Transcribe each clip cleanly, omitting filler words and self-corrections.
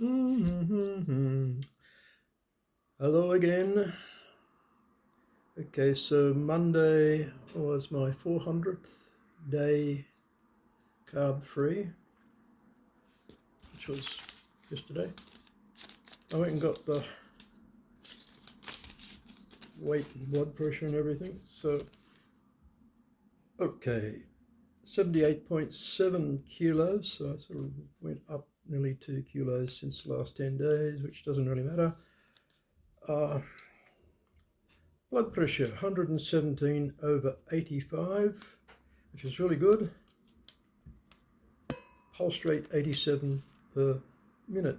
Mm-hmm. Hello again. Okay, so Monday was my 400th day carb free, which was yesterday. I went and got the weight and blood pressure and everything. So, okay, 78.7 kilos. So I sort of went up nearly 2 kilos since the last 10 days, which doesn't really matter. Uh, Blood pressure 117 over 85, which is really good. Pulse rate 87 per minute,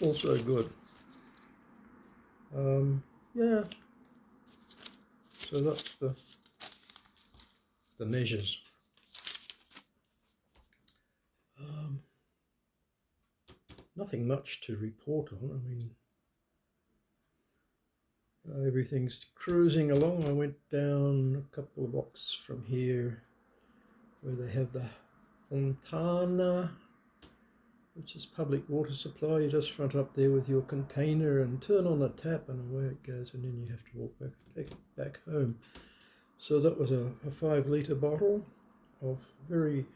also good. Yeah, so that's the measures. Nothing much to report on. I mean, everything's cruising along. I went down a couple of blocks from here where they have the Fontana, which is public water supply. You just front up there with your container and turn on the tap and away it goes, and then you have to walk back and take it back home. So that was a 5 litre bottle of very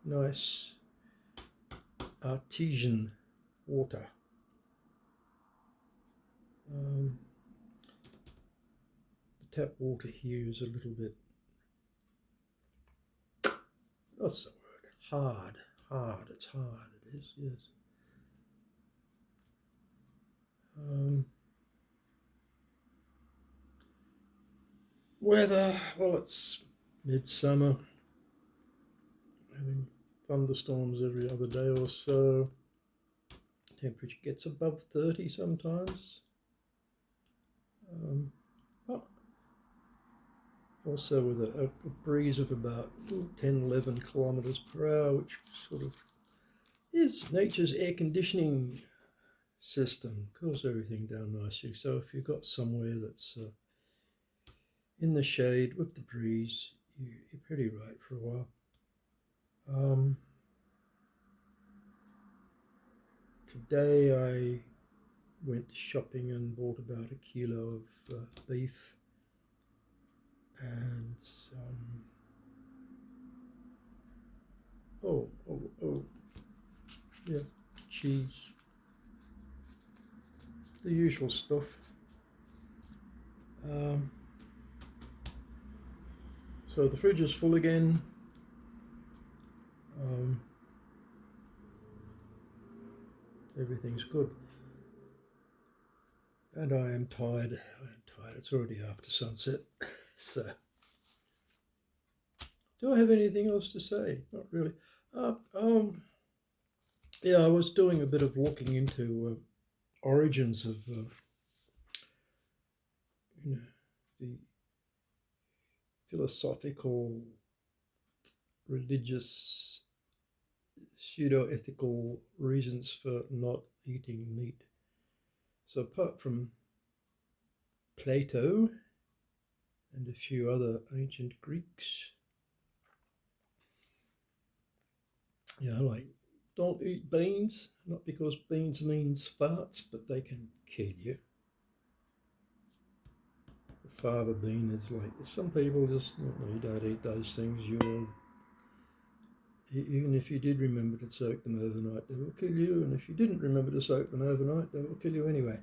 nice artesian water. The tap water here is a little bit, what's the word? Hard. It's hard. It is, yes. Weather, well, it's midsummer, having thunderstorms every other day or so. Temperature gets above 30 sometimes. Also with a breeze of about 10, 11 kilometers per hour, which sort of is nature's air conditioning system, cools everything down nicely. So if you've got somewhere that's in the shade with the breeze, you're pretty right for a while. Today I went shopping and bought about a kilo of beef and some yeah, cheese, the usual stuff. So the fridge is full again. Everything's good. And I am tired. It's already after sunset. So, do I have anything else to say? Not really. Yeah, I was doing a bit of walking into origins of the philosophical, religious, pseudo-ethical reasons for not eating meat. So apart from Plato and a few other ancient Greeks, like don't eat beans, not because beans means farts, but they can kill you. The fava bean is like, some people just, you don't eat those things, even if you did remember to soak them overnight, they will kill you, and if you didn't remember to soak them overnight, they will kill you anyway.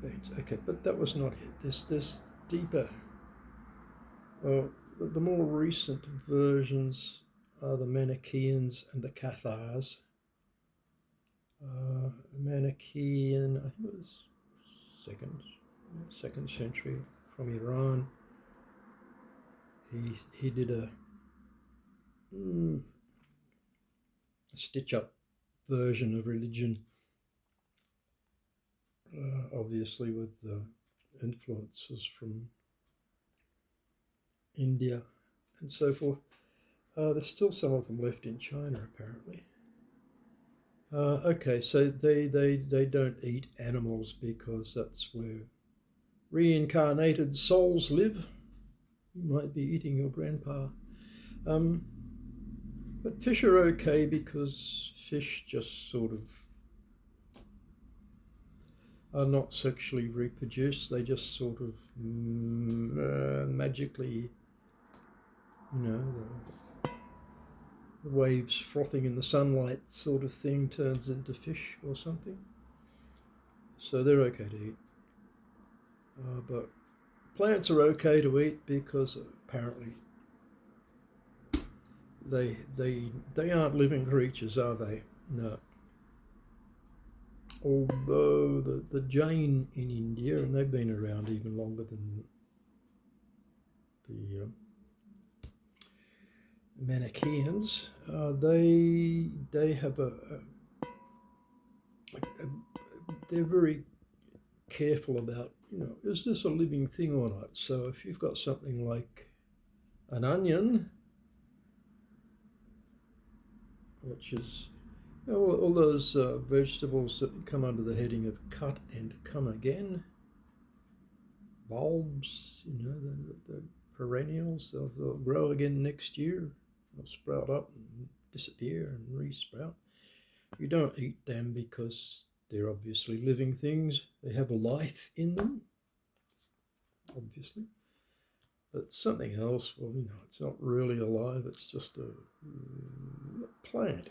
Beans, okay, but that was not it. This deeper, well, the more recent versions are the Manichaeans and the Cathars. Manichaean, I think it was second century, from Iran. He did a stitch-up version of religion, obviously with influences from India and so forth. There's still some of them left in China, apparently. Okay, so they don't eat animals because that's where reincarnated souls live. You might be eating your grandpa. But fish are okay because fish just sort of are not sexually reproduced. They just sort of magically, you know, the waves frothing in the sunlight sort of thing turns into fish or something. So they're okay to eat. But plants are okay to eat because apparently they aren't living creatures, are they? No. Although the Jain in India, and they've been around even longer than the Manichaeans, they have they're very careful about, is this a living thing or not? So if you've got something like an onion, which is all those vegetables that come under the heading of cut and come again, bulbs, the perennials, they'll grow again next year. They'll sprout up and disappear and re-sprout. You don't eat them because they're obviously living things. They have a life in them, obviously. But something else, well, it's not really alive. It's just a plant.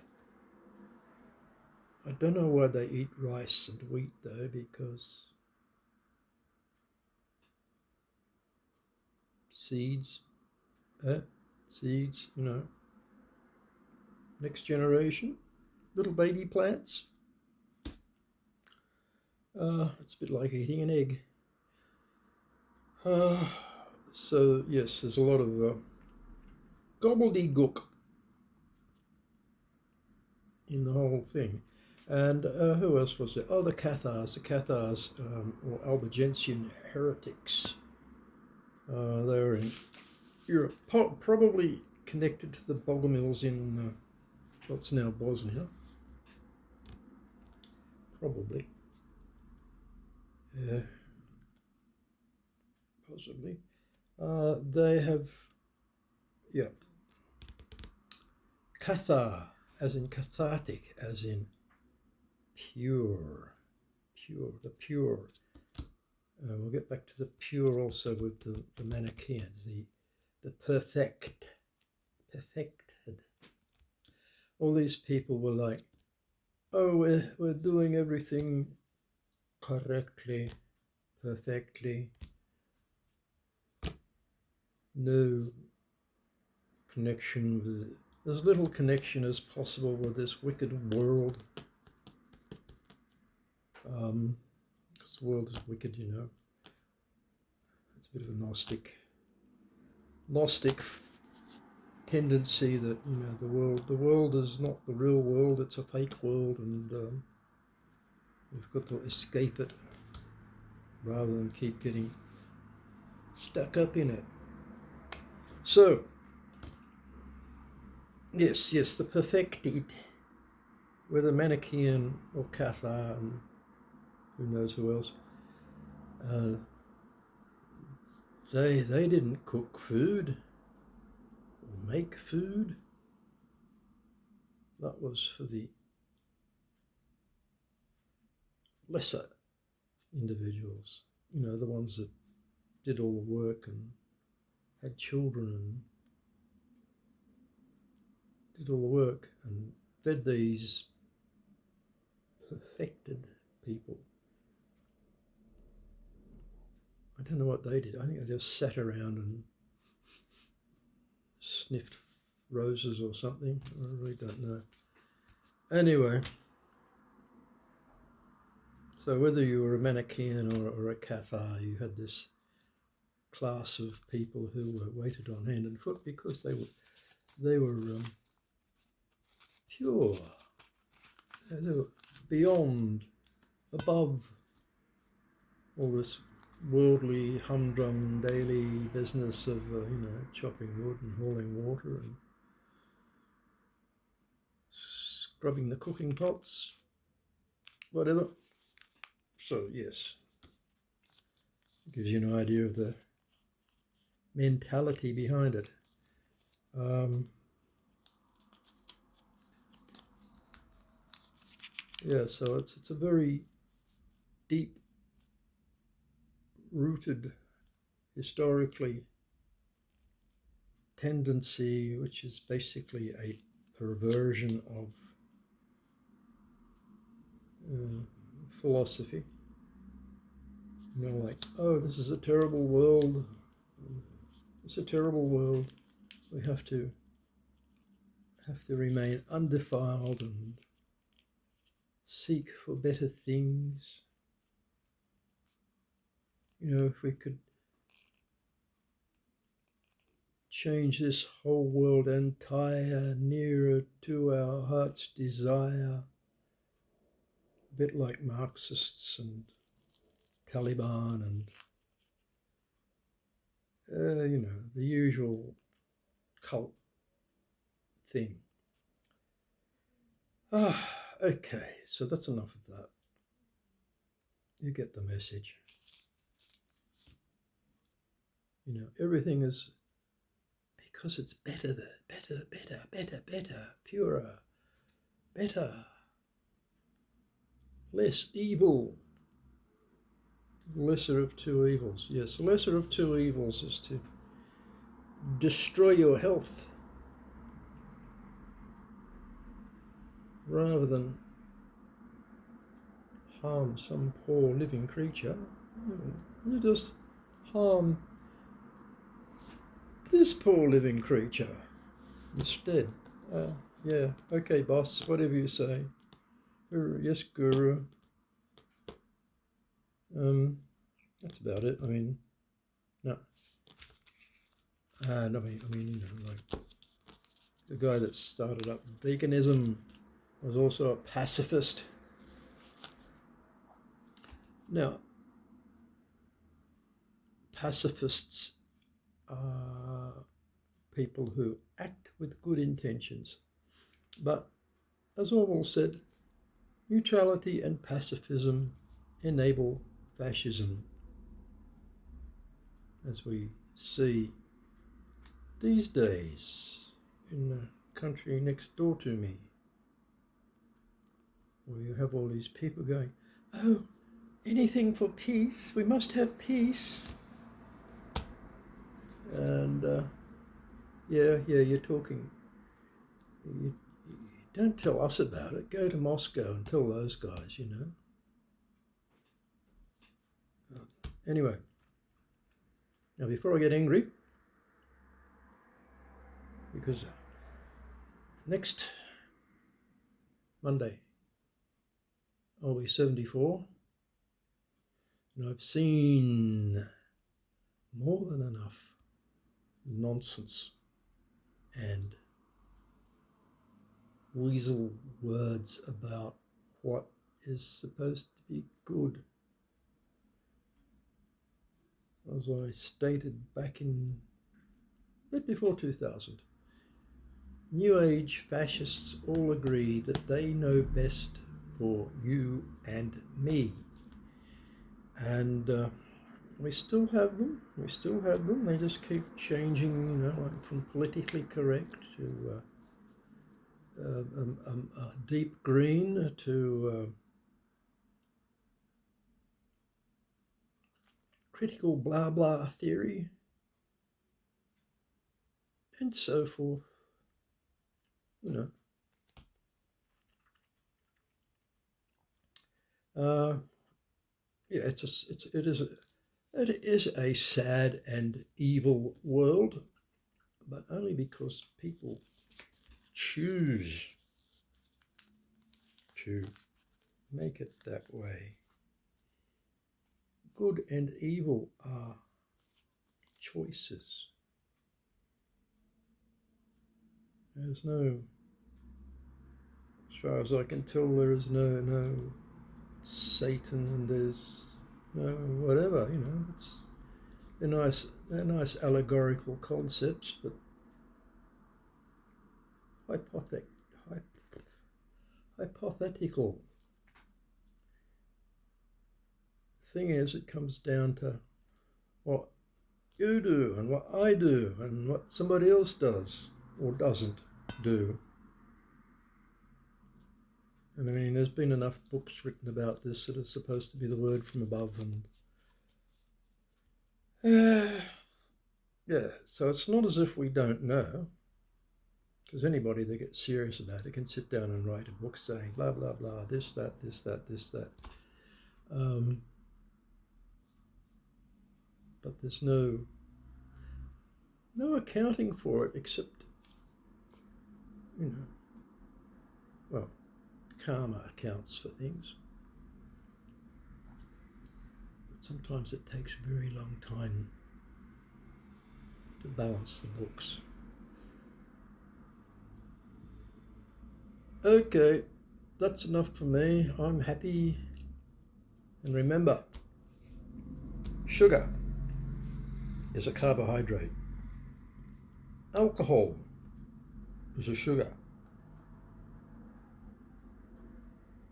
I don't know why they eat rice and wheat though, because seeds, next generation, little baby plants. It's a bit like eating an egg. So yes, there's a lot of gobbledygook in the whole thing. And who else was there? Oh, the Cathars, or Albigensian heretics. They were in Europe, probably connected to the Bogomils in what's now Bosnia. Probably. Yeah. Possibly. They have, Cathar, as in cathartic, as in pure, the pure. We'll get back to the pure also with the Manichaeans, the perfected. All these people were like, oh, we're doing everything correctly, perfectly. No connection with, as little connection as possible with this wicked world. Because the world is wicked, It's a bit of a Gnostic tendency that, the world is not the real world, it's a fake world, and we've got to escape it rather than keep getting stuck up in it. So, yes, the perfected, whether Manichaean or Cathar and who knows who else, they didn't cook food or make food. That was for the lesser individuals, the ones that did all the work and had children and did all the work and fed these perfected people. I don't know what they did. I think they just sat around and sniffed roses or something. I really don't know. Anyway, so whether you were a Manichaean or a Cathar, you had this class of people who were waited on hand and foot because they were pure. They were beyond, above all this worldly humdrum daily business of chopping wood and hauling water and scrubbing the cooking pots, whatever. So yes, it gives you an idea of the mentality behind it. Yeah, so it's a very deep rooted historically tendency, which is basically a perversion of uh, philosophy. You know, like, oh, this is a terrible world. It's a terrible world. We have to remain undefiled and seek for better things. You know, if we could change this whole world entire nearer to our heart's desire, a bit like Marxists and Taliban and the usual cult thing. Okay, so that's enough of that. You get the message. You know, everything is because it's better, purer, better, less evil, lesser of two evils. Yes, lesser of two evils is to destroy your health rather than harm some poor living creature. You just harm this poor living creature instead. Yeah, okay, boss, whatever you say. Yes, guru. That's about it. I mean, no. Like the guy that started up veganism was also a pacifist. Now, pacifists are people who act with good intentions. But as Orwell said, neutrality and pacifism enable fascism, as we see these days in the country next door to me, where you have all these people going, oh, anything for peace, we must have peace. And you're talking. You don't tell us about it. Go to Moscow and tell those guys, Anyway, now before I get angry, because next Monday I'll be 74, and I've seen more than enough nonsense and weasel words about what is supposed to be good. As I stated back in a bit before 2000, New Age fascists all agree that they know best for you and me. And we still have them. They just keep changing, like from politically correct to deep green to critical blah blah theory and so forth. It is a sad and evil world, but only because people choose to make it that way. Good and evil are choices. There's no, as far as I can tell, there is no Satan, and there's no whatever. It's they're nice allegorical concepts, but hypothetical. Thing is, it comes down to what you do and what I do and what somebody else does or doesn't do. And I mean, there's been enough books written about this that it's supposed to be the word from above, and yeah, so it's not as if we don't know, because anybody that gets serious about it can sit down and write a book saying blah blah blah, this that this that this that. But there's no accounting for it except, well, karma accounts for things. But sometimes it takes a very long time to balance the books. Okay, that's enough for me. I'm happy. And remember, sugar is a carbohydrate. Alcohol is a sugar.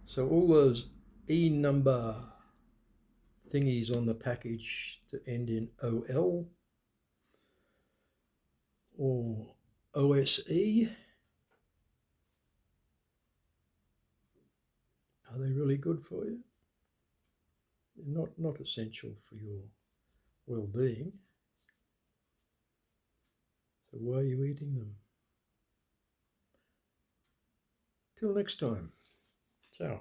So all those E number thingies on the package that end in OL or OSE, are they really good for you? They're not essential for your well-being. So why are you eating them? Till next time. Ciao.